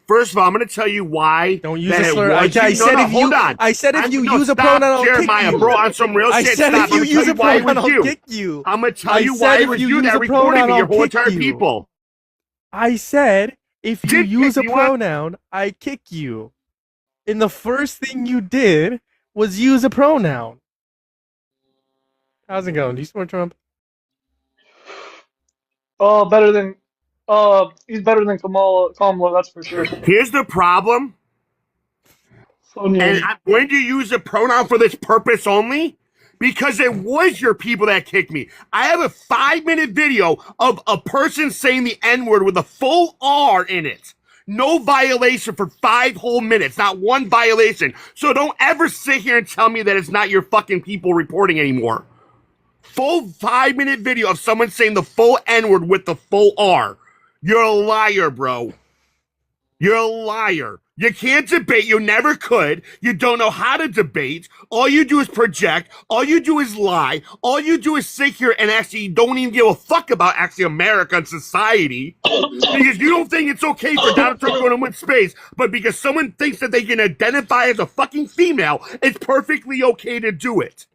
First of all, I'm going to tell you why. Don't use a slur. I said if you use a pronoun, I'll Jeremiah, kick you. bro, on some real shit. I said if you use a pronoun, I'll kick you. I'm going to tell you why it was you that recorded me, your whole entire people. I said if you use a pronoun, I kick you. And the first thing you did was use a pronoun. How's it going? Do you support Trump? Better than, he's better than Kamala, that's for sure. Here's the problem. And I'm going to use a pronoun for this purpose only because it was your people that kicked me. I have a 5-minute video of a person saying the N-word with a full R in it. No violation for 5 whole minutes. Not one violation. So don't ever sit here and tell me that it's not your fucking people reporting anymore. Full 5-minute video of someone saying the full N-word with the full R. You're a liar, bro. You're a liar. You can't debate. You never could. You don't know how to debate. All you do is project. All you do is lie. All you do is sit here and actually don't even give a fuck about actually America and society. Because you don't think it's okay for Donald Trump to go to win space, but because someone thinks that they can identify as a fucking female, it's perfectly okay to do it.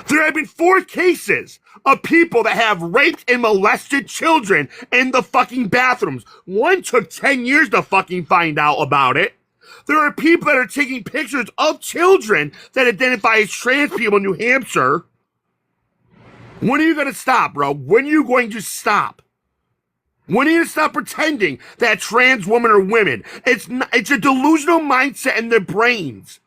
There have been 4 cases of people that have raped and molested children in the fucking bathrooms. One took 10 years to fucking find out about it. There are people that are taking pictures of children that identify as trans people in New Hampshire. When are you going to stop, bro? When are you going to stop? When are you going to stop pretending that trans women are women? It's a delusional mindset in their brains.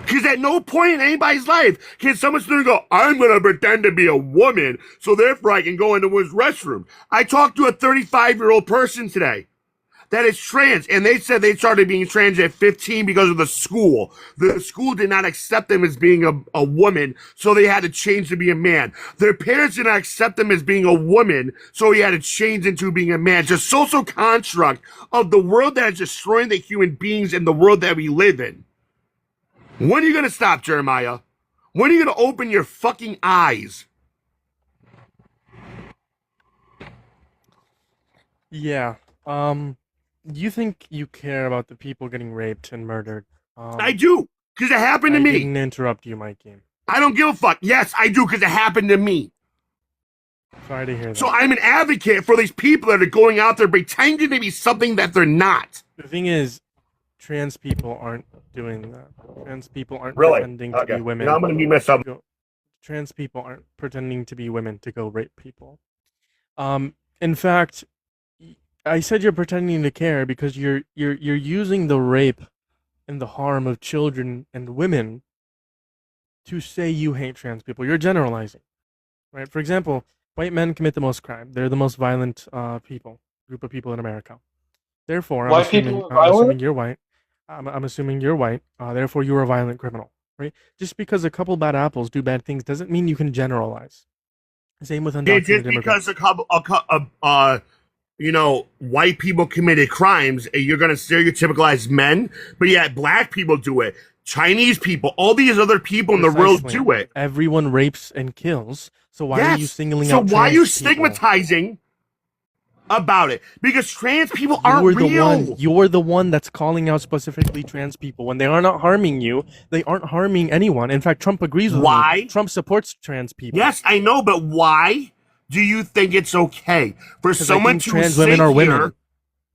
Because at no point in anybody's life can someone sit there and go, I'm going to pretend to be a woman, so therefore I can go into his restroom. I talked to a 35-year-old person today that is trans, and they said they started being trans at 15 because of the school. The school did not accept them as being a woman, so they had to change to be a man. Their parents did not accept them as being a woman, so he had to change into being a man. It's a social construct of the world that is destroying the human beings in the world that we live in. When are you going to stop, Jeremiah? When are you going to open your fucking eyes? Yeah. You think you care about the people getting raped and murdered? I do, because it happened to me. I didn't interrupt you, Mikey. I don't give a fuck. Yes, I do, because it happened to me. Sorry to hear that. So I'm an advocate for these people that are going out there pretending to be something that they're not. The thing is, trans people aren't doing that. Trans people aren't pretending to be women. Now I'm going to be messed up. Trans people aren't pretending to be women to go rape people. In fact, I said you're pretending to care because you're using the rape and the harm of children and women to say you hate trans people. You're generalizing, right? For example, white men commit the most crime. They're the most violent group of people in America. Therefore, I'm assuming you're white. I'm assuming you're white. Therefore, you're a violent criminal, right? Just because a couple bad apples do bad things doesn't mean you can generalize. Same with undocumented immigrants. Just because white people committed crimes, you're going to stereotypize men, but yet black people do it. Chinese people, all these other people in the world do it. Everyone rapes and kills. So why are you singling out? So why are you stigmatizing about it? Because trans people aren't real. You're the one that's calling out specifically trans people. When they are not harming you, they aren't harming anyone. In fact, Trump agrees with me. Trump supports trans people. Yes, I know, but why do you think it's okay for someone to trans say women are here, women?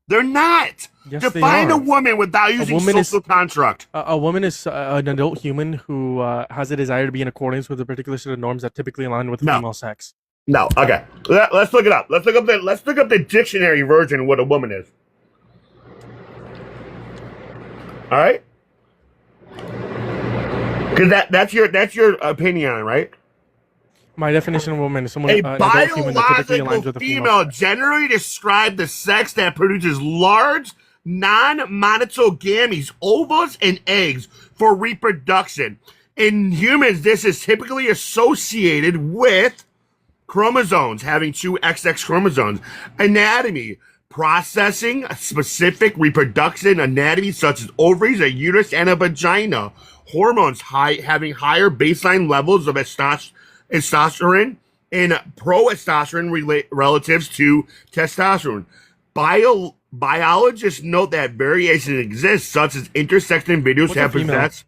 They're not. Yes, Define a woman without using social construct. A woman is an adult human who has a desire to be in accordance with a particular set of norms that typically align with female sex. No, okay. Let's look it up. Let's look up the dictionary version of what a woman is. All right? Because that's your opinion on it, right? My definition of a woman is someone a an adult human that typically aligns with a female generally describe the sex that produces large non-monatoal gametes, ovas, and eggs for reproduction. In humans, this is typically associated with chromosomes, having 2 XX chromosomes. Anatomy, processing specific reproduction anatomy such as ovaries, a uterus, and a vagina. Hormones, having higher baseline levels of testosterone and progesterone relatives to testosterone. Biologists note that variation exists, such as intersex individuals What's a have female? possessed.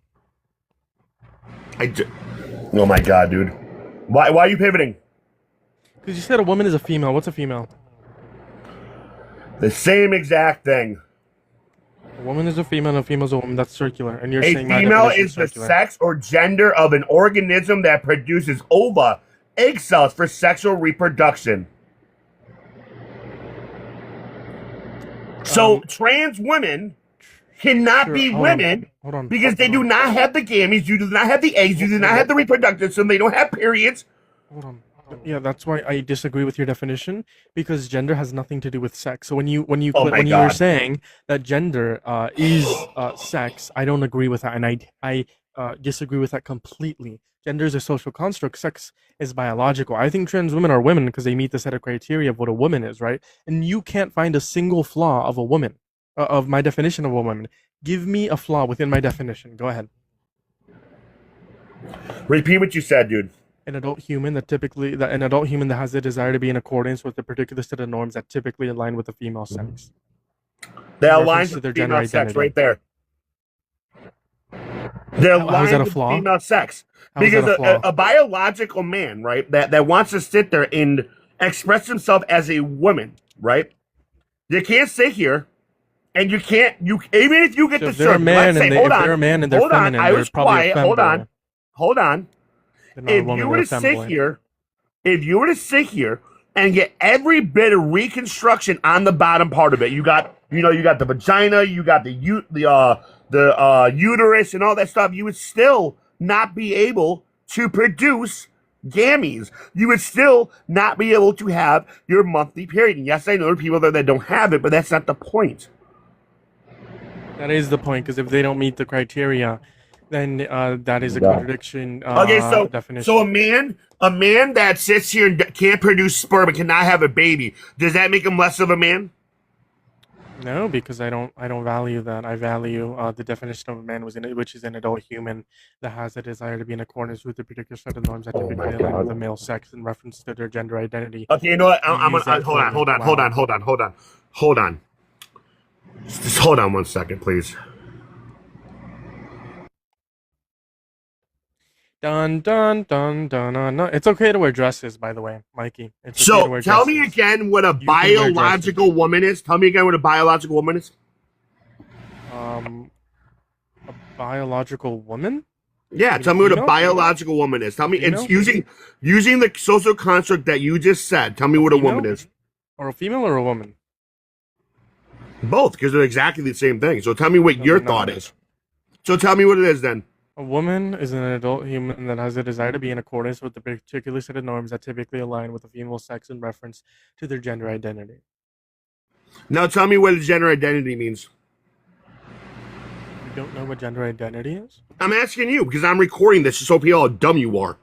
Oh my god, dude! Why are you pivoting? Because you said a woman is a female. What's a female? The same exact thing. A woman is a female, and a female is a woman. That's circular. And you're A saying my female definition is the circular. sex or gender of an organism that produces ova, egg cells for sexual reproduction. So trans women cannot be women because they do not have the gametes, you do not have the eggs, you do not have the reproductive system, they don't have periods. Hold on. Yeah, that's why I disagree with your definition, because gender has nothing to do with sex. So when you were saying that gender is sex, I don't agree with that, and I disagree with that completely. Gender is a social construct. Sex is biological. I think trans women are women because they meet the set of criteria of what a woman is, right? And you can't find a single flaw of a woman, of my definition of a woman. Give me a flaw within my definition. Go ahead. Repeat what you said, dude. An adult human that has the desire to be in accordance with a particular set of norms that typically align with the female sex. That aligns with their female sex right there. They're aligns with female sex. Because a biological man, right, that wants to sit there and express himself as a woman, right? You can't sit here and you can't, even if you get the shirt, let's say, hold on, I was quiet, hold on. If you were to sit here and get every bit of reconstruction on the bottom part of it, you got the vagina, you got the uterus and all that stuff, you would still not be able to produce gametes. You would still not be able to have your monthly period. And yes, I know there are people that don't have it, but that's not the point. That is the point, because if they don't meet the criteria, then that is a contradiction. Definition. So a man that sits here and can't produce sperm and cannot have a baby, does that make him less of a man? No, because I don't value that. I value the definition of a man, which is an adult human that has a desire to be in accordance with the particular set of norms that typically align with the male sex in reference to their gender identity. Okay, you know what? I'm gonna hold on. Just hold on 1 second, please. Dun dun dun dun dun. No, it's okay to wear dresses, by the way, Mikey. It's so okay tell me again what a biological woman is. Tell me again what a biological woman is. A biological woman? Yeah, tell me what a biological woman is. Tell me, it's using the social construct that you just said. Tell me what a woman is. Or a female or a woman? Both, because they're exactly the same thing. So tell me what your thought is. So tell me what it is then. A woman is an adult human that has a desire to be in accordance with the particular set of norms that typically align with the female sex in reference to their gender identity. Now tell me what gender identity means. You don't know what gender identity is? I'm asking you because I'm recording this so people how dumb you are.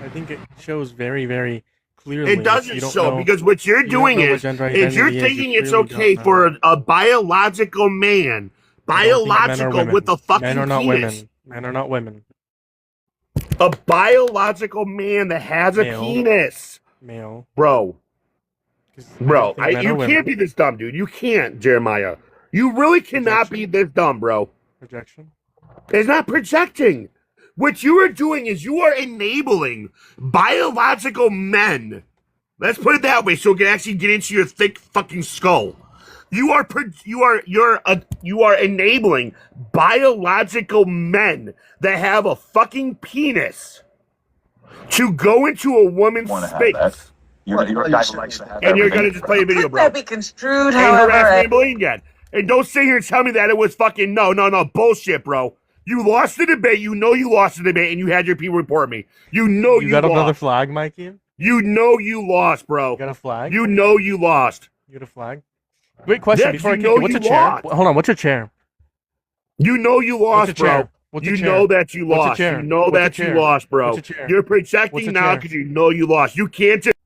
I think it shows very, very clearly. It doesn't show because what you're doing is if you're thinking it's okay for a biological man, biological with a fucking men are not penis. Women. Men are not women. A biological man that has a penis. Male. Bro, you can't be this dumb, dude. You can't, Jeremiah. You really cannot be this dumb, bro. Projection? It's not projecting. What you are doing is you are enabling biological men. Let's put it that way so it can actually get into your thick fucking skull. You are enabling biological men that have a fucking penis to go into a woman's space. You're a guy who likes to have and you're gonna just play a video, bro. That be construed, Ain't however. harassing bullying yet. And don't sit here and tell me that it was fucking no bullshit, bro. You lost the debate. You know you lost the debate, and you had your people report me. You know you got lost. Another flag, Mikey? You know you lost, bro. You got a flag? You know you lost. You got a flag? Great question. Yeah, before I kick you, what's a chair? Hold on. What's your chair? You know you lost, bro. You know that you lost. You know that you lost, bro. You're projecting now because you know you lost. You can't just